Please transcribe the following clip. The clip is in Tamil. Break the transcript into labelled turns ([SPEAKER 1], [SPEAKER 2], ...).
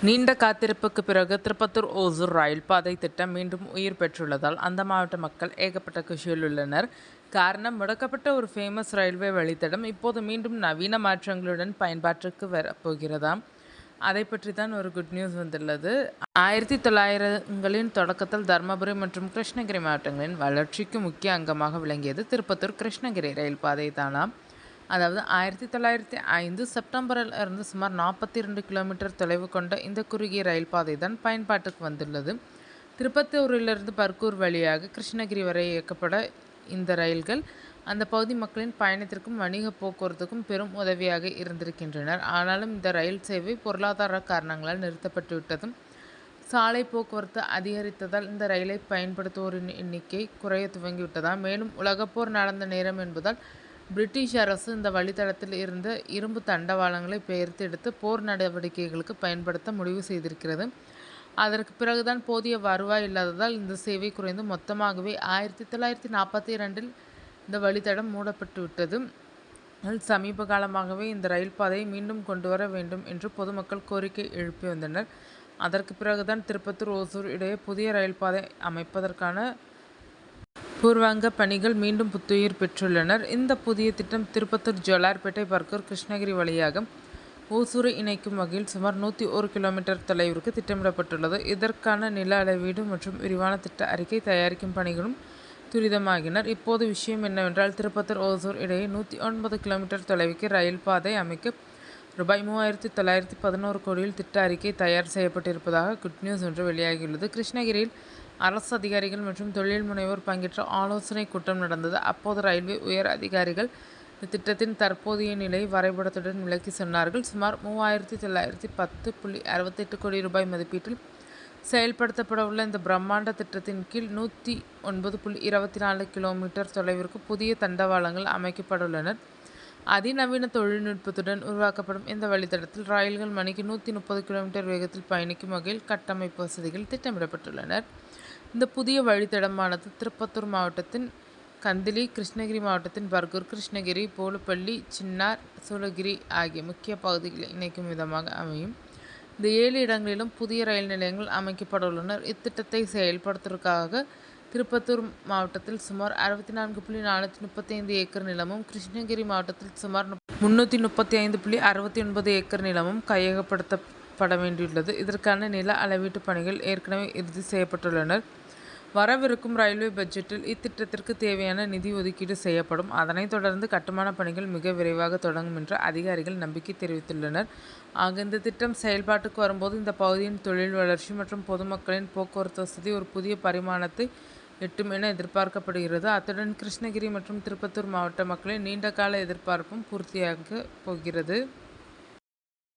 [SPEAKER 1] நீண்ட காத்திருப்புக்கு பிறகு திருப்பத்தூர் ஓசூர் ரயில் பாதை திட்டம் மீண்டும் உயிர் பெற்றுள்ளதால் அந்த மாவட்ட மக்கள் ஏகப்பட்ட குஷியில் உள்ளனர். காரணம், முடக்கப்பட்ட ஒரு ஃபேமஸ் ரயில்வே வழித்தடம் இப்போது மீண்டும் நவீன மாற்றங்களுடன் பயன்பாட்டிற்கு வரப்போகிறதாம். அதை பற்றி தான் ஒரு குட் நியூஸ் வந்துள்ளது. 1900களின் தொடக்கத்தில் தருமபுரி மற்றும் கிருஷ்ணகிரி மாவட்டங்களின் வளர்ச்சிக்கு முக்கிய அங்கமாக விளங்கியது திருப்பத்தூர் கிருஷ்ணகிரி ரயில் பாதை தானாம். அதாவது 1905 செப்டம்பரில் இருந்து சுமார் 42 கிலோமீட்டர் தொலைவு கொண்ட இந்த குறுகிய ரயில் பாதை தான் பயன்பாட்டுக்கு வந்துள்ளது. திருப்பத்தூரிலிருந்து பர்கூர் வழியாக கிருஷ்ணகிரி வரை இயக்கப்பட இந்த ரயில்கள் அந்த பகுதி மக்களின் பயணத்திற்கும் வணிக போக்குவரத்துக்கும் பெரும் உதவியாக இருந்திருக்கின்றனர். ஆனாலும் இந்த ரயில் சேவை பொருளாதார காரணங்களால் நிறுத்தப்பட்டுவிட்டதும், சாலை போக்குவரத்து அதிகரித்ததால் இந்த ரயிலை பயன்படுத்துவோரின் எண்ணிக்கை குறைய துவங்கிவிட்டதாம். மேலும் உலகப்போர் நடந்த நேரம் என்பதால் பிரிட்டிஷ் அரசு இந்த வழித்தடத்தில் இருந்த இரும்பு தண்டவாளங்களை பெயர்த்தெடுத்து போர் நடவடிக்கைகளுக்கு பயன்படுத்த முடிவு செய்திருக்கிறது. அதற்கு பிறகுதான் போதிய வருவாய் இல்லாததால் இந்த சேவை குறைந்து மொத்தமாகவே 1942இல் இந்த வழித்தடம் மூடப்பட்டுவிட்டது. சமீப காலமாகவே இந்த ரயில் பாதையை மீண்டும் கொண்டு வர வேண்டும் என்று பொதுமக்கள் கோரிக்கை எழுப்பி வந்தனர். அதற்கு பிறகுதான் திருப்பத்தூர் ஓசூர் இடையே புதிய ரயில் பாதை அமைப்பதற்கான பூர்வாங்க பணிகள் மீண்டும் புத்துயிர் பெற்றுள்ளனர். இந்த புதிய திட்டம் திருப்பத்தூர், ஜோலார்பேட்டை, பர்கூர், கிருஷ்ணகிரி வழியாக ஓசூரை இணைக்கும் வகையில் சுமார் 101 கிலோமீட்டர் தொலைவிற்கு திட்டமிடப்பட்டுள்ளது. இதற்கான நில அளவீடு மற்றும் விரிவான திட்ட அறிக்கை தயாரிக்கும் பணிகளும் துரிதமாகினர். இப்போது விஷயம் என்னவென்றால், திருப்பத்தூர் ஓசூர் இடையே 109 கிலோமீட்டர் தொலைவுக்கு ரயில் பாதை அமைக்க ரூபாய் 3911 கோடியில் திட்ட அறிக்கை தயார் செய்யப்பட்டிருப்பதாக குட் நியூஸ் ஒன்று வெளியாகியுள்ளது. கிருஷ்ணகிரியில் அரசு அதிகாரிகள் மற்றும் தொழில் முனைவோர் பங்கேற்ற ஆலோசனை கூட்டம் நடந்தது. அப்போது ரயில்வே உயர் அதிகாரிகள் இத்திட்டத்தின் தற்போதைய நிலை வரைபடத்துடன் விளக்கி சொன்னார்கள். சுமார் 3910.68 கோடி ரூபாய் மதிப்பீட்டில் செயல்படுத்தப்பட உள்ள இந்த பிரம்மாண்ட திட்டத்தின் கீழ் 109.24 கிலோமீட்டர் தொலைவிற்கு புதிய தண்டவாளங்கள் அமைக்கப்பட்டுள்ளன. அதிநவீன தொழில்நுட்பத்துடன் உருவாக்கப்படும் இந்த வழித்தடத்தில் ரயில்கள் மணிக்கு 130 கிலோமீட்டர் வேகத்தில் பயணிக்கும் வகையில் கட்டமைப்பு வசதிகள் திட்டமிடப்பட்டுள்ளன. இந்த புதிய வழித்தடமானது திருப்பத்தூர் மாவட்டத்தின் கந்திலி, கிருஷ்ணகிரி மாவட்டத்தின் பர்கூர், கிருஷ்ணகிரி, போலுப்பள்ளி, சின்னார், சூளகிரி ஆகிய முக்கிய பகுதிகளை இணைக்கும் விதமாக அமையும். இந்த 7 இடங்களிலும் புதிய ரயில் நிலையங்கள் அமைக்கப்பட்டுள்ளன. இத்திட்டத்தை செயல்படுத்துவதற்காக திருப்பத்தூர் மாவட்டத்தில் சுமார் 64.435 ஏக்கர் நிலமும், கிருஷ்ணகிரி மாவட்டத்தில் சுமார் 335.69 ஏக்கர் நிலமும் கையகப்படுத்தப்பட வேண்டியுள்ளது. இதற்கான நில அளவீட்டு பணிகள் ஏற்கனவே இறுதி செய்யப்பட்டுள்ளன. வரவிருக்கும் ரயில்வே பட்ஜெட்டில் இத்திட்டத்திற்கு தேவையான நிதி ஒதுக்கீடு செய்யப்படும். அதனைத் தொடர்ந்து கட்டுமான பணிகள் மிக விரைவாக தொடங்கும் என்று அதிகாரிகள் நம்பிக்கை தெரிவித்துள்ளனர். ஆக இந்த திட்டம் செயல்பாட்டுக்கு வரும்போது இந்த பகுதியின் தொழில் வளர்ச்சி மற்றும் பொதுமக்களின் போக்குவரத்து வசதி ஒரு புதிய பரிமாணத்தை எட்டும் என எதிர்பார்க்கப்படுகிறது. அத்துடன் கிருஷ்ணகிரி மற்றும் திருப்பத்தூர் மாவட்ட மக்களின் நீண்டகால எதிர்பார்ப்பும் பூர்த்தியாக போகிறது.